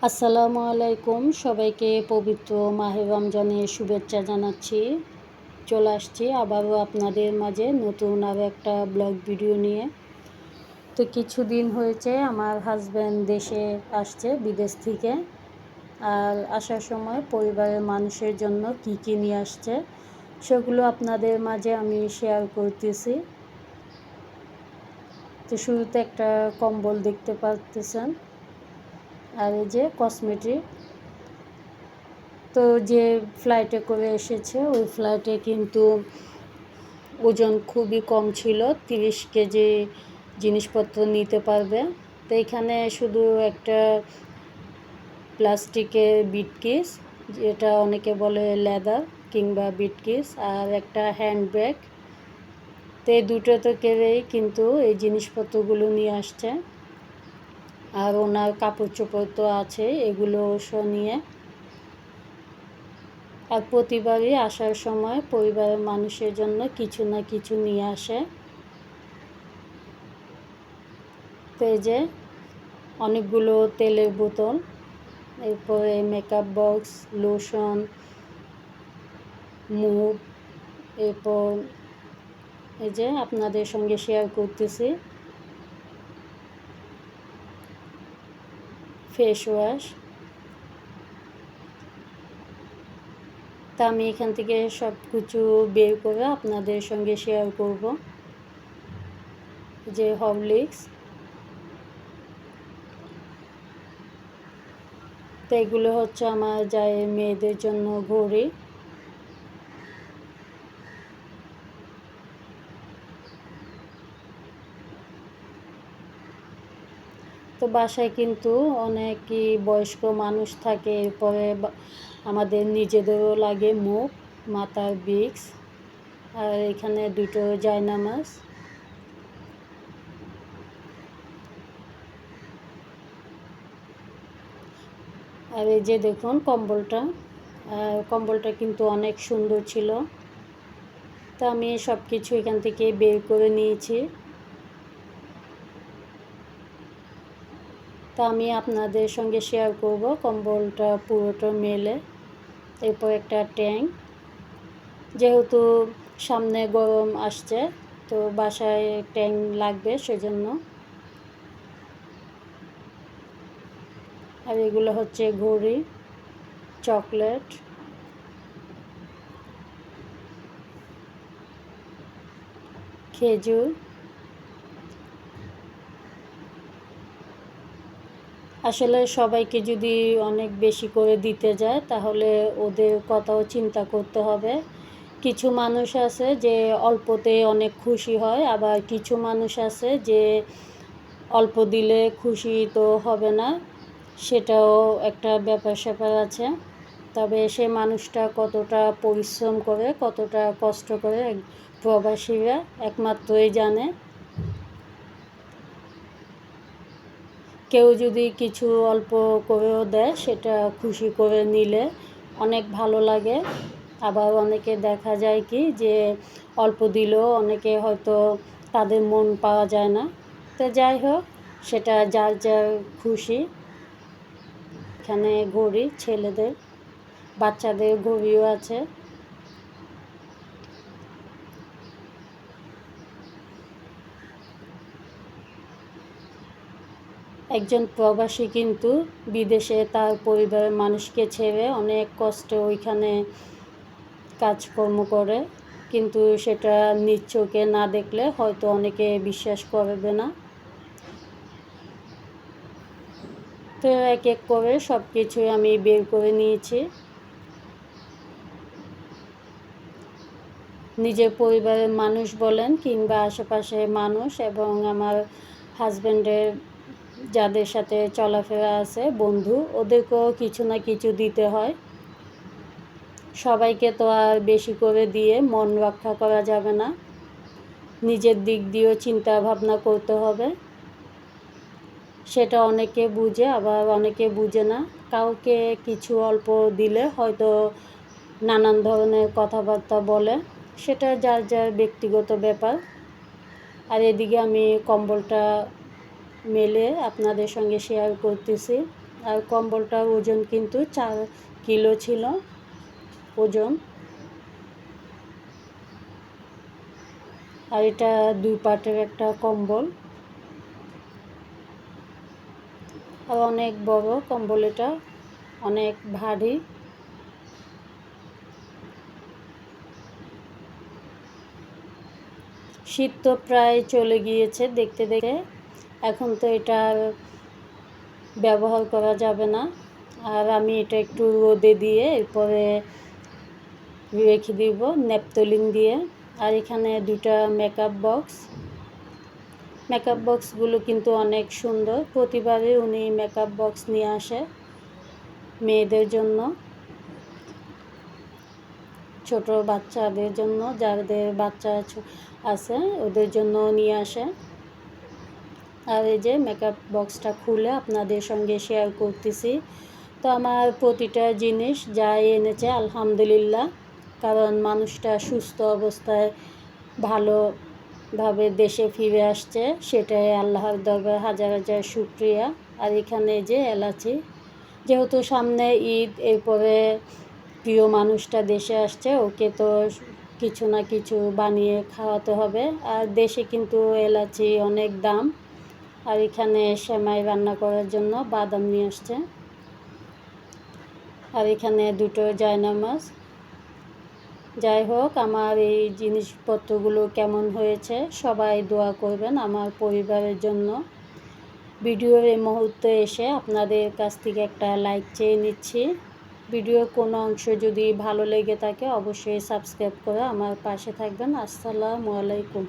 আসসালামু আলাইকুম, সবাইকে পবিত্র মাহে রমজানের শুভেচ্ছা জানাচ্ছি। চলে আসছি আবারও আপনাদের মাঝে নতুন আরও একটা ব্লগ ভিডিও নিয়ে। তো কিছুদিন হয়েছে আমার হাজব্যান্ড দেশে আসছে বিদেশ থেকে। আর আসার সময় পরিবারের মানুষের জন্য কী কী নিয়ে আসছে সেগুলো আপনাদের মাঝে আমি শেয়ার করতেছি। তো শুরুতে একটা কম্বল দেখতে পাচ্ছেন, আর এই যে কসমেটিক। তো যে ফ্লাইটে করে এসেছে ওই ফ্লাইটে কিন্তু ওজন খুবই কম ছিল, 30 কেজি জিনিসপত্র নিতে পারবে। তো এখানে শুধু একটা প্লাস্টিকের বিটকেস, যেটা অনেকে বলে লেদার কিংবা বিটকেস, আর একটা হ্যান্ড ব্যাগ। তো এই দুটো তো কেউই কিন্তু এই জিনিসপত্রগুলো নিয়ে আসছে। আর ওনার কাপড় চোপড় তো আছে, এগুলো নিয়ে। আর প্রতিবারই আসার সময় পরিবারের মানুষের জন্য কিছু না কিছু নিয়ে আসে। তো এই যে অনেকগুলো তেলের বোতল, এরপরে মেকআপ বক্স, লোশন, মুভ, এরপর এই যে আপনাদের সঙ্গে শেয়ার করতেছি ফেস ওয়াশ। তা আমি এখান থেকে সব কিছু বের করে আপনাদের সঙ্গে শেয়ার করব। যে হরলিক্স, তো এগুলো হচ্ছে আমার জায়ের মেয়েদের জন্য ঘড়ি। তো বাসায় কিন্তু অনেকই বয়স্ক মানুষ থাকে, এরপরে আমাদের নিজেদেরও লাগে মুখ, মাথার বিক্স, আর এখানে দুটো জায়নামাজ। আর এই যে দেখুন কম্বলটা, কম্বলটা কিন্তু অনেক সুন্দর ছিল। তো আমি সব কিছু এখান থেকে বের করে নিয়েছি। তা আমি আপনাদের সঙ্গে শেয়ার করব কম্বলটা পুরোটা মেলে। এরপর একটা ট্যাঙ্ক, যেহেতু সামনে গরম আসছে তো বাসায় ট্যাঙ্ক লাগবে সেজন্য। আর এগুলো হচ্ছে ঘড়ি, চকলেট, খেজুর। আসলে সবাইকে যদি অনেক বেশি করে দিতে যায় তাহলে ওদের কথাও চিন্তা করতে হবে। কিছু মানুষ আছে যে অল্পতে অনেক খুশি হয়, আবার কিছু মানুষ আছে যে অল্প দিলে খুশি তো হবে না, সেটাও একটা ব্যাপার স্যাপার আছে। তবে সে মানুষটা কতটা পরিশ্রম করে, কতটা কষ্ট করে প্রবাসীরা একমাত্রই জানে। কেউ যদি কিছু অল্প করেও দেয় সেটা খুশি করে নিলে অনেক ভালো লাগে। আবার অনেকে দেখা যায় কি যে অল্প দিলেও অনেকে হয়তো তাদের মন পাওয়া যায় না। তো যাই হোক, সেটা যার যার খুশি। এখানে ঘড়ি, ছেলেদের, বাচ্চাদের ঘড়িও আছে। একজন প্রবাসী কিন্তু বিদেশে তার পরিবারের মানুষকে ছেড়ে অনেক কষ্টে ওইখানে কাজকর্ম করে, কিন্তু সেটা নিজ চোখে না দেখলে হয়তো অনেকে বিশ্বাস করবে না। তো এক এক করে সব কিছুই আমি বের করে নিয়েছি। নিজের পরিবারের মানুষ বলেন কিংবা আশেপাশের মানুষ এবং আমার হাজব্যান্ডের যাদের সাথে চলাফেরা আছে, বন্ধু, ওদেরকেও কিছু না কিছু দিতে হয়। সবাইকে তো আর বেশি করে দিয়ে মন রক্ষা করা যাবে না, নিজের দিক দিয়েও চিন্তা ভাবনা করতে হবে। সেটা অনেকে বুঝে, আবার অনেকে বুঝে না। কাউকে কিছু অল্প দিলে হয়তো নানান ধরনের কথাবার্তা বলে, সেটা যার যার ব্যক্তিগত ব্যাপার। আর এদিকে আমি কম্বলটা মেলে আপনাদের সঙ্গে শেয়ার করতেছি। আর কম্বলটার ওজন কিন্তু 4 কিলো ছিল ওজন। আর এটা 2 পাটের একটা কম্বল, আর অনেক বড় কম্বল, এটা অনেক ভারী। শীত তো প্রায় চলে গিয়েছে দেখতে দেখতে, এখন তো এটা আর ব্যবহার করা যাবে না। আর আমি এটা একটু রোদে দিয়ে এরপরে রেখে দিব ন্যাপথলিন দিয়ে। আর এখানে 2টা মেকআপ বক্সগুলো কিন্তু অনেক সুন্দর। প্রতিবারই উনি মেকআপ বক্স নিয়ে আসে মেয়েদের জন্য, ছোট বাচ্চাদের জন্য, যাদের বাচ্চা আছে ওদের জন্য নিয়ে আসে। আর এই যে মেকআপ বক্সটা খুলে আপনাদের সঙ্গে শেয়ার করতেছি। তো আমার প্রতিটা জিনিস যাই এনেছে আলহামদুলিল্লাহ, কারণ মানুষটা সুস্থ অবস্থায় ভালোভাবে দেশে ফিরে আসছে, সেটাই আল্লাহর দরবারে হাজার হাজার শুকরিয়া। আর এখানে যে এলাচি, যেহেতু সামনে ঈদ, এরপরে প্রিয় মানুষটা দেশে আসছে, ওকে তো কিছু না কিছু বানিয়ে খাওয়াতে হবে। আর দেশে কিন্তু এলাচি অনেক দাম। আর এখানে সেমাই রান্না করার জন্য বাদাম নিয়ে আসছে। আর এখানে 2টো জায়নামাজ। যাই হোক, আমার এই জিনিসপত্রগুলো কেমন হয়েছে সবাই দোয়া করবেন আমার পরিবারের জন্য। ভিডিওর এই মুহূর্তে এসে আপনাদের কাছ থেকে একটা লাইক চেয়ে নিচ্ছি। ভিডিওর কোনো অংশ যদি ভালো লেগে থাকে অবশ্যই সাবস্ক্রাইব করে আমার পাশে থাকবেন। আসসালামু আলাইকুম।